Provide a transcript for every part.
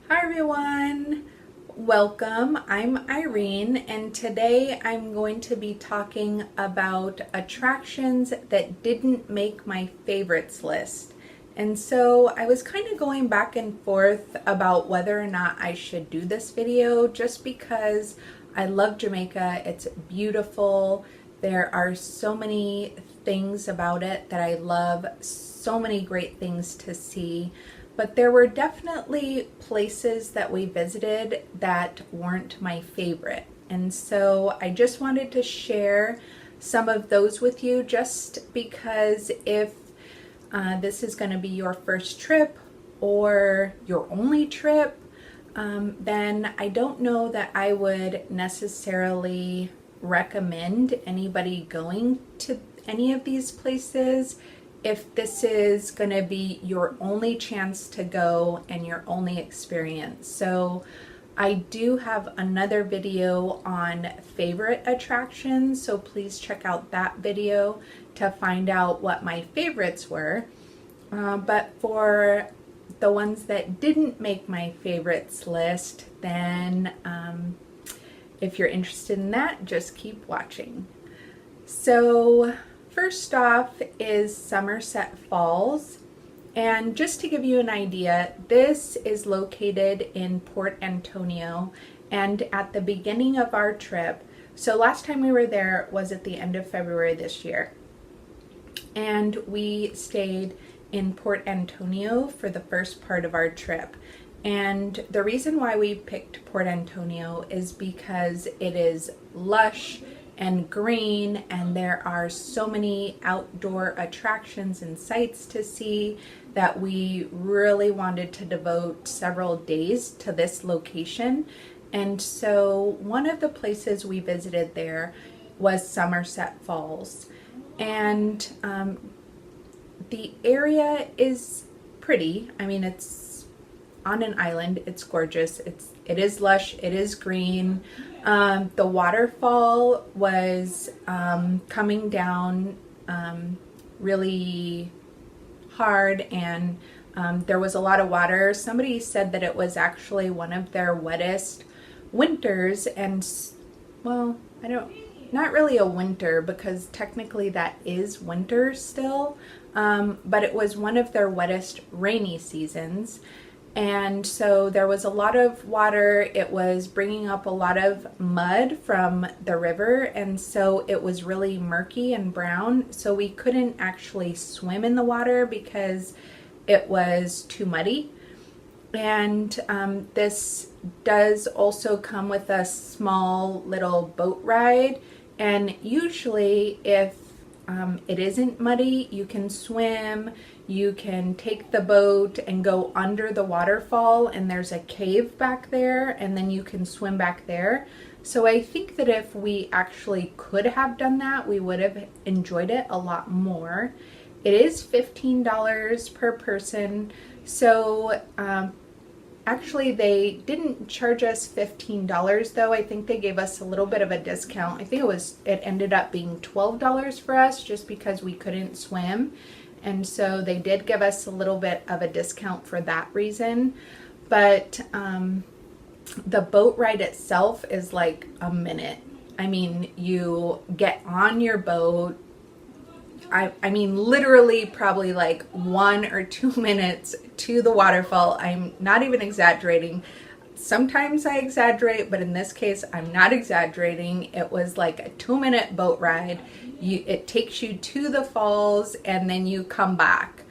Hi everyone, welcome. I'm Irene and today I'm going to be talking about attractions that didn't make my favorites list. And so I was kind of going back and forth about whether or not I should do this video just because I love Jamaica. It's beautiful. There are so many things about it that I love, so many great things to see. But there were definitely places that we visited that weren't my favorite. And so I just wanted to share some of those with you just because if this is going to be your first trip or your only trip, then I don't know that I would necessarily recommend anybody going to any of these places if this is going to be your only chance to go and your only experience. So I do have another video on favorite attractions, so please check out that video to find out what my favorites were. But for the ones that didn't make my favorites list, then if you're interested in that, just keep watching. So first off is Somerset Falls, and just to give you an idea, this is located in Port Antonio and at the beginning of our trip. So last time we were there was at the end of February this year, and we stayed in Port Antonio for the first part of our trip. And the reason why we picked Port Antonio is because it is lush and green, and there are so many outdoor attractions and sights to see that we really wanted to devote several days to this location. And so one of the places we visited there was Somerset Falls, and the area is pretty. I mean, it's on an island, it's gorgeous, it is lush, it is green. The waterfall was coming down really hard, and there was a lot of water. Somebody said that it was actually one of their wettest winters, and well, not really a winter because technically that is winter still, but it was one of their wettest rainy seasons. And so there was a lot of water. It was bringing up a lot of mud from the river, and so it was really murky and brown. So we couldn't actually swim in the water because it was too muddy. And this does also come with a small little boat ride. And usually if it isn't muddy, you can swim. You can take the boat and go under the waterfall, and there's a cave back there, and then you can swim back there. So I think that if we actually could have done that, we would have enjoyed it a lot more. It is $15 per person. So actually they didn't charge us $15 though. I think they gave us a little bit of a discount. I think it ended up being $12 for us just because we couldn't swim. And so they did give us a little bit of a discount for that reason. But the boat ride itself is like a minute. I mean, you get on your boat. I mean, literally probably like 1 or 2 minutes to the waterfall. I'm not even exaggerating. Sometimes I exaggerate, but in this case, I'm not exaggerating. It was like a 2-minute boat ride. It takes you to the falls, and then you come back.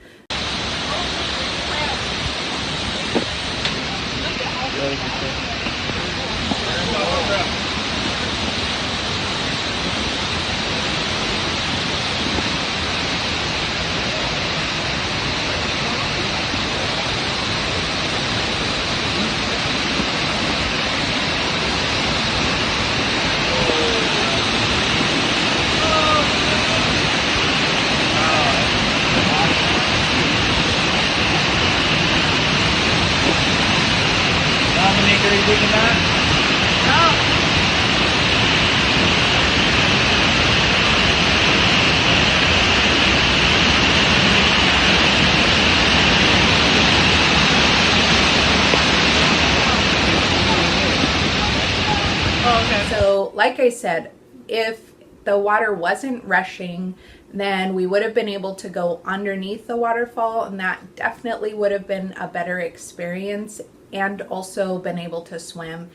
like I said, if the water wasn't rushing, then we would have been able to go underneath the waterfall, and that definitely would have been a better experience, and also been able to swim.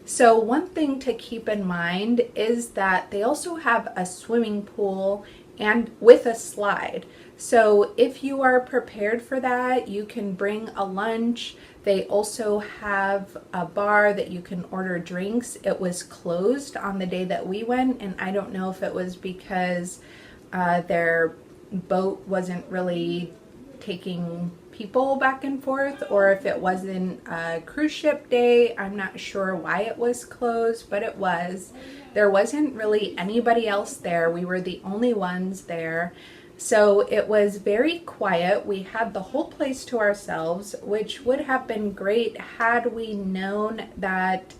So one thing to keep in mind is that they also have a swimming pool and with a slide. So if you are prepared for that, you can bring a lunch. They also have a bar that you can order drinks. It was closed on the day that we went, and I don't know if it was because their boat wasn't really taking people back and forth, or if it wasn't a cruise ship day. I'm not sure why it was closed, but it was. There wasn't really anybody else there. We were the only ones there. So it was very quiet. We had the whole place to ourselves, which would have been great had we known that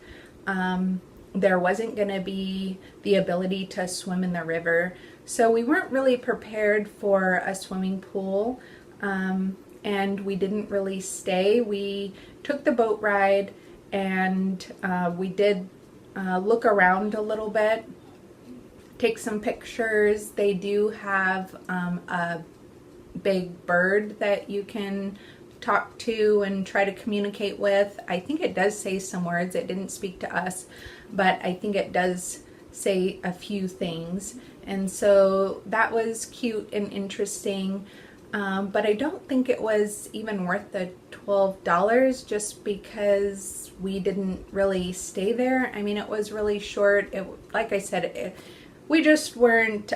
there wasn't going to be the ability to swim in the river. So we weren't really prepared for a swimming pool, and we didn't really stay. We took the boat ride, and we did look around a little bit, take some pictures. They do have a big bird that you can talk to and try to communicate with. I think it does say some words. It didn't speak to us, but I think it does say a few things. And so that was cute and interesting. But I don't think it was even worth the $12 just because we didn't really stay there. I mean, it was really short. Like I said, we just weren't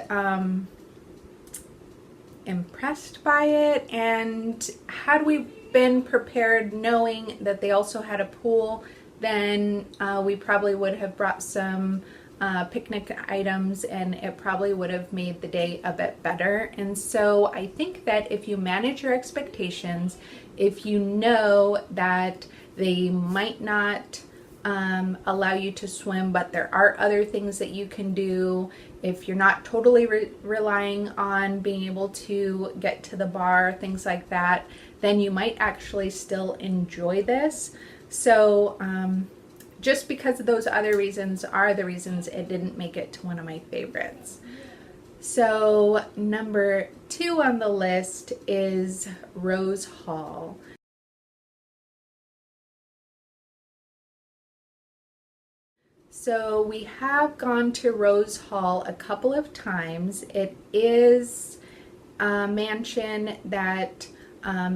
impressed by it. And had we been prepared knowing that they also had a pool, then we probably would have brought some picnic items, and it probably would have made the day a bit better. And so I think that if you manage your expectations, if you know that they might not allow you to swim, but there are other things that you can do, if you're not totally relying on being able to get to the bar, things like that, then you might actually still enjoy this. So just because of those other reasons are the reasons it didn't make it to one of my favorites. So number 2 on the list is Rose Hall. So we have gone to Rose Hall a couple of times. It is a mansion that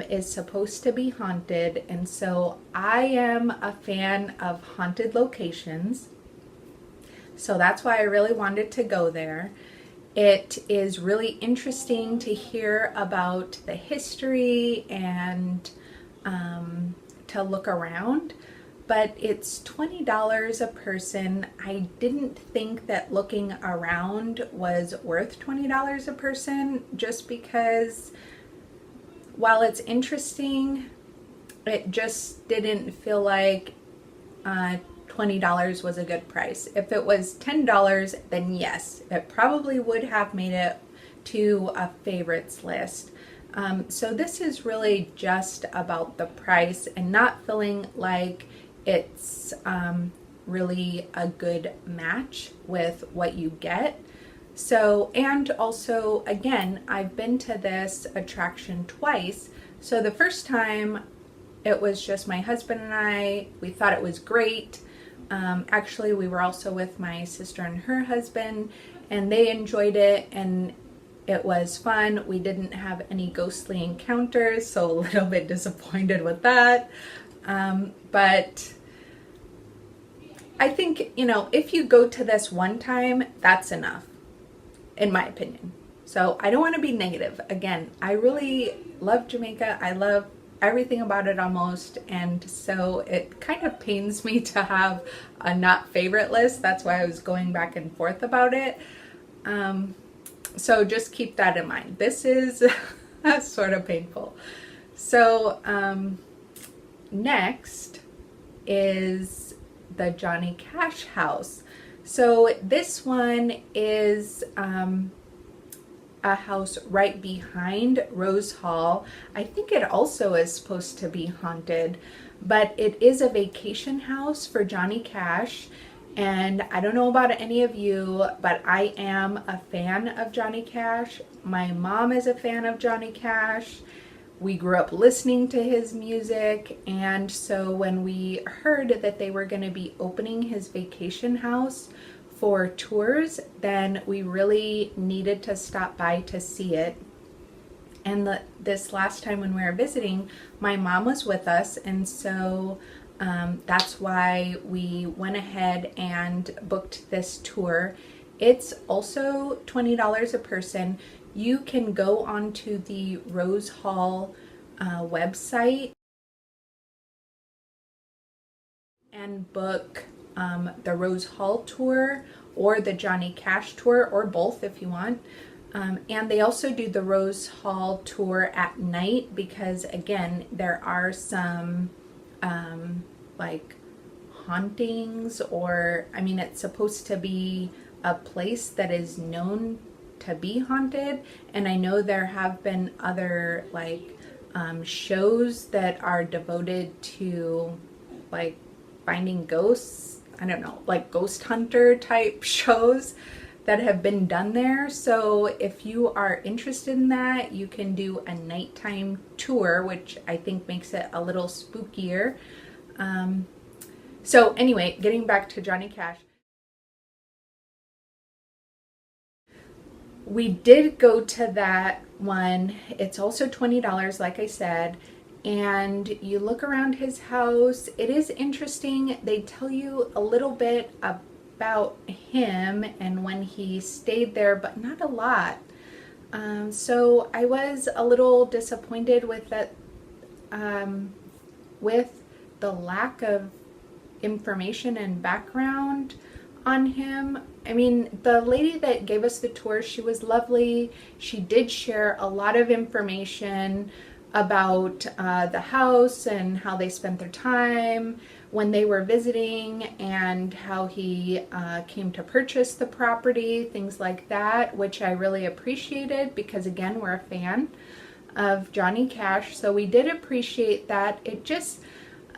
is supposed to be haunted, and so I am a fan of haunted locations, so that's why I really wanted to go there. It is really interesting to hear about the history and to look around, but it's $20 a person. I didn't think that looking around was worth $20 a person, just because while it's interesting, it just didn't feel like $20 was a good price. If it was $10, then yes, it probably would have made it to a favorites list. So this is really just about the price and not feeling like it's really a good match with what you get. So, and also, again, I've been to this attraction twice. So the first time it was just my husband and I. We thought it was great. Actually, we were also with my sister and her husband, and they enjoyed it, and it was fun. We didn't have any ghostly encounters, so a little bit disappointed with that. But I think, if you go to this one time, that's enough, in my opinion. So I don't want to be negative. Again, I really love Jamaica. I love everything about it almost, and so it kind of pains me to have a not favorite list. That's why I was going back and forth about it. So just keep that in mind. This is sort of painful. So next is the Johnny Cash house. So this one is a house right behind Rose Hall. I think it also is supposed to be haunted, but it is a vacation house for Johnny Cash. And I don't know about any of you, but I am a fan of Johnny Cash. My mom is a fan of Johnny Cash. We grew up listening to his music, and so when we heard that they were going to be opening his vacation house for tours, then we really needed to stop by to see it. And this last time when we were visiting, my mom was with us, and so that's why we went ahead and booked this tour. It's also $20 a person. You can go onto the Rose Hall website and book the Rose Hall tour or the Johnny Cash tour, or both if you want. And they also do the Rose Hall tour at night because, again, there are some like hauntings, or I mean, it's supposed to be a place that is known to be haunted. And I know there have been other like shows that are devoted to like finding ghosts. I don't know, like ghost hunter type shows that have been done there. So if you are interested in that, you can do a nighttime tour, which I think makes it a little spookier. So anyway, getting back to Johnny Cash. We did go to that one. It's also $20, like I said. And you look around his house. It is interesting. They tell you a little bit about him and when he stayed there, but not a lot. So I was a little disappointed with that, with the lack of information and background on him. I mean, the lady that gave us the tour, she was lovely. She did share a lot of information about the house and how they spent their time when they were visiting, and how he came to purchase the property, things like that, which I really appreciated because, again, we're a fan of Johnny Cash, so we did appreciate that. It just,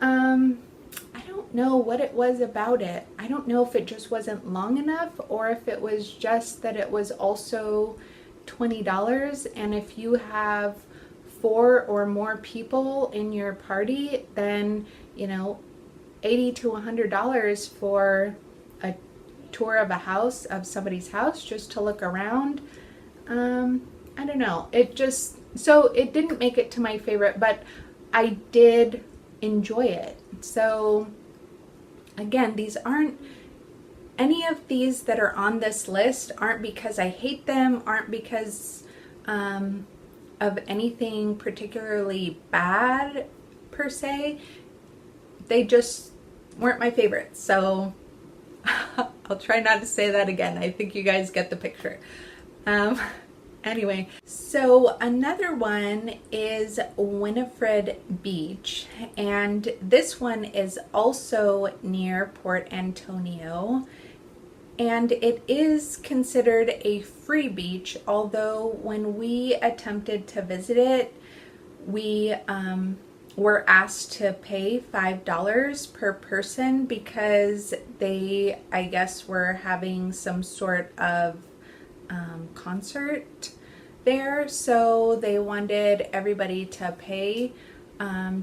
I don't know what it was about it. I don't know if it just wasn't long enough, or if it was just that it was also $20, and if you have 4 or more people in your party, then, you know, $80 to $100 for a tour of a house, of somebody's house, just to look around. I don't know. It just, so it didn't make it to my favorite, but I did enjoy it. So again, these aren't, any of these that are on this list aren't because I hate them, aren't because of anything particularly bad per se. They just weren't my favorites. So I'll try not to say that again. I think you guys get the picture. Anyway, so another one is Winifred Beach, and this one is also near Port Antonio, and it is considered a free beach, although when we attempted to visit it, we were asked to pay $5 per person because they, I guess, were having some sort of concert there, so they wanted everybody to pay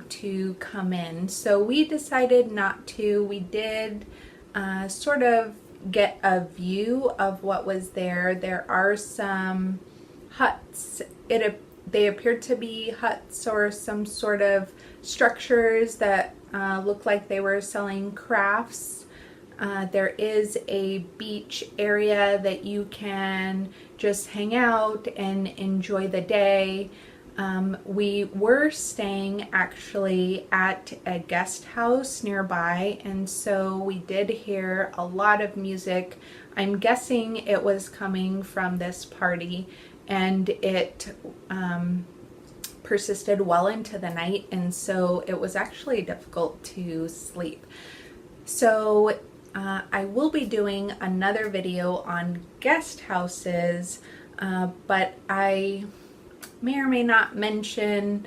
to come in. So we decided not to. We did sort of get a view of what was there. There are some huts. They appeared to be huts or some sort of structures that looked like they were selling crafts. There is a beach area that you can just hang out and enjoy the day. We were staying actually at a guest house nearby, and so we did hear a lot of music. I'm guessing it was coming from this party, and it persisted well into the night, and so it was actually difficult to sleep. So I will be doing another video on guest houses, but I may or may not mention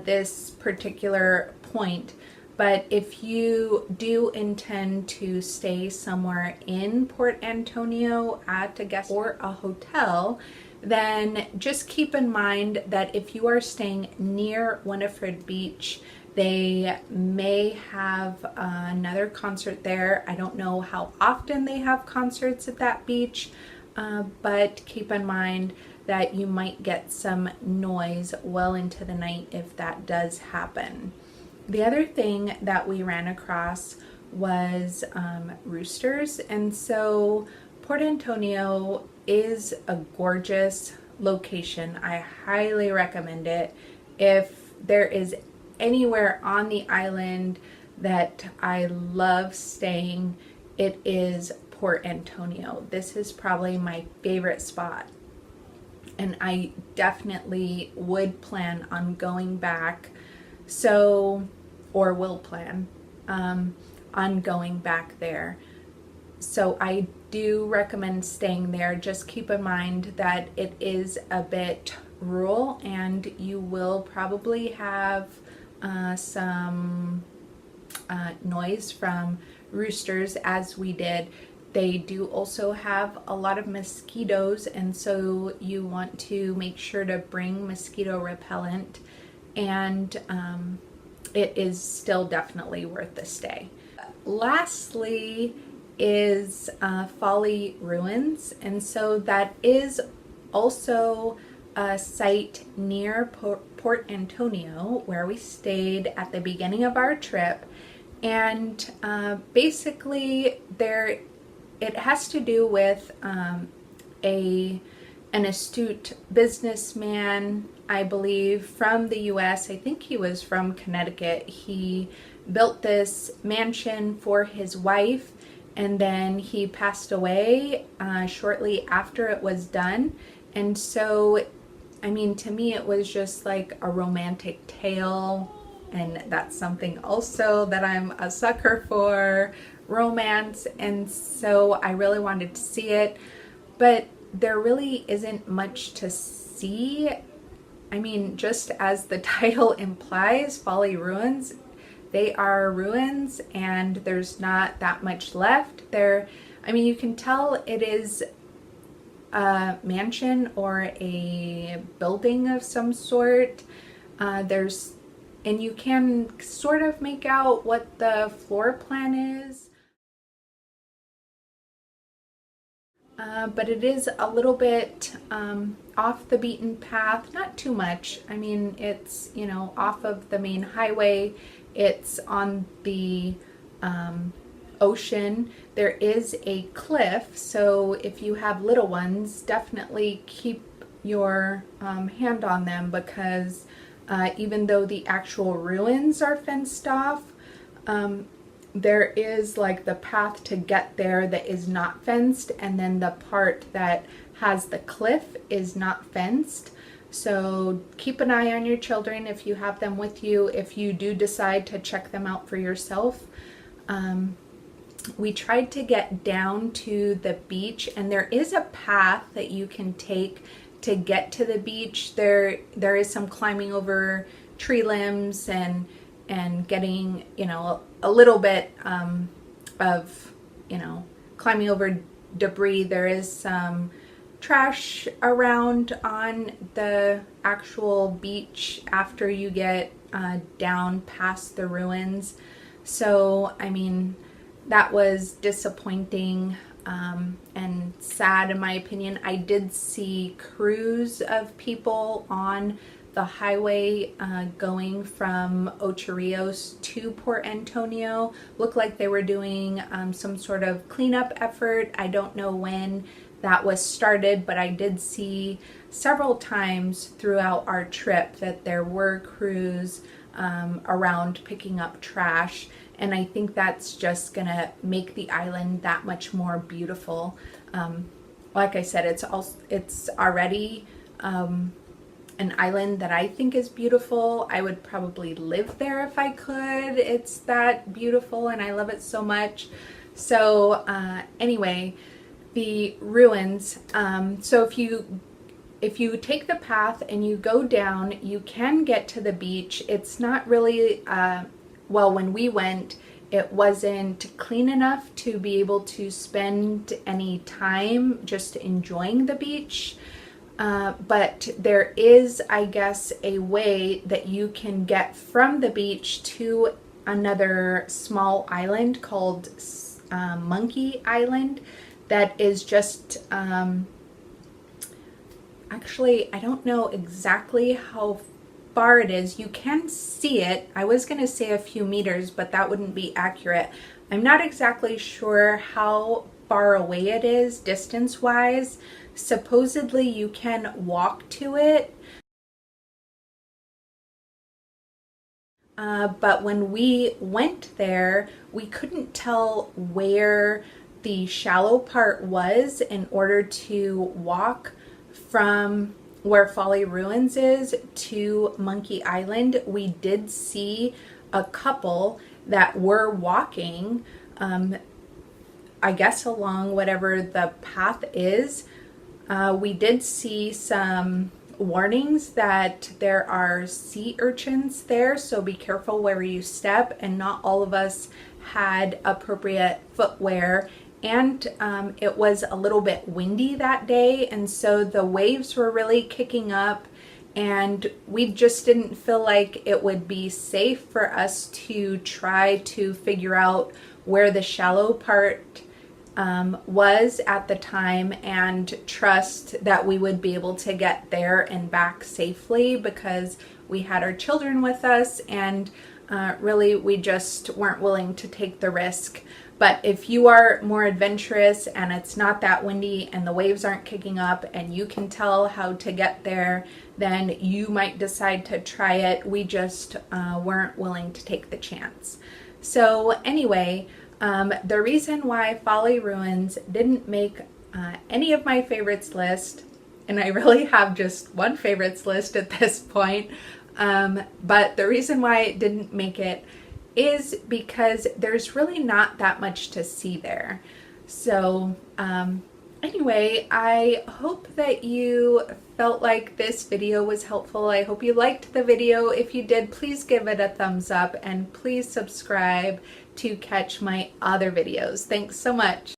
this particular point. But if you do intend to stay somewhere in Port Antonio at a guest or a hotel, then just keep in mind that if you are staying near Winifred Beach, they may have another concert there. I don't know how often they have concerts at that beach, but keep in mind that you might get some noise well into the night if that does happen. The other thing that we ran across was roosters, and so Port Antonio is a gorgeous location. I highly recommend it. If there is anywhere on the island that I love staying, it is Port Antonio. This is probably my favorite spot, and I definitely would plan on going back. Or will plan on going back there. So I do recommend staying there. Just keep in mind that it is a bit rural and you will probably have some noise from roosters, as we did. They do also have a lot of mosquitoes, and so you want to make sure to bring mosquito repellent, and it is still definitely worth the stay. Lastly is Folly Ruins, and so that is also a site near Port Antonio where we stayed at the beginning of our trip, and basically it has to do with an astute businessman, I believe, from the US. I think he was from Connecticut. He built this mansion for his wife, and then he passed away shortly after it was done. And so, I mean, to me, it was just like a romantic tale, and that's something also that I'm a sucker for, romance. And so I really wanted to see it, but there really isn't much to see. I mean, just as the title implies, Folly Ruins, they are ruins and there's not that much left there. I mean, you can tell it is a mansion or a building of some sort. And you can sort of make out what the floor plan is. But it is a little bit off the beaten path, not too much. I mean, it's, off of the main highway. It's on the ocean. There is a cliff, so if you have little ones, definitely keep your hand on them, because even though the actual ruins are fenced off, there is like the path to get there that is not fenced, and then the part that has the cliff is not fenced. So keep an eye on your children if you have them with you, if you do decide to check them out for yourself. We tried to get down to the beach, and there is a path that you can take to get to the beach. There is some climbing over tree limbs and getting, a little bit of, climbing over debris. There is some trash around on the actual beach after you get down past the ruins. So, I mean, that was disappointing and sad in my opinion. I did see crews of people on the highway going from Ocho Rios to Port Antonio. Looked like they were doing some sort of cleanup effort. I don't know when that was started, but I did see several times throughout our trip that there were crews around picking up trash, and I think that's just gonna make the island that much more beautiful. Like I said, it's already an island that I think is beautiful. I would probably live there if I could. It's that beautiful and I love it so much. So anyway, the ruins. So if you take the path and you go down, you can get to the beach. It's not really well, when we went, it wasn't clean enough to be able to spend any time just enjoying the beach. But there is, I guess, a way that you can get from the beach to another small island called Monkey Island that is just, actually, I don't know exactly how far it is. You can see it. I was going to say a few meters, but that wouldn't be accurate. I'm not exactly sure how far away it is distance-wise. Supposedly you can walk to it. But when we went there, we couldn't tell where the shallow part was in order to walk from where Folly Ruins is to Monkey Island. We did see a couple that were walking, I guess along whatever the path is. We did see some warnings that there are sea urchins there, so be careful where you step, and not all of us had appropriate footwear. And it was a little bit windy that day, and so the waves were really kicking up, and we just didn't feel like it would be safe for us to try to figure out where the shallow part was at the time and trust that we would be able to get there and back safely, because we had our children with us, and really we just weren't willing to take the risk. But if you are more adventurous and it's not that windy and the waves aren't kicking up and you can tell how to get there, then you might decide to try it. We just weren't willing to take the chance. So anyway, the reason why Folly Ruins didn't make any of my favorites list, and I really have just one favorites list at this point, but the reason why it didn't make it is because there's really not that much to see there. So anyway, I hope that you felt like this video was helpful. I hope you liked the video. If you did, please give it a thumbs up and please subscribe to catch my other videos. Thanks so much.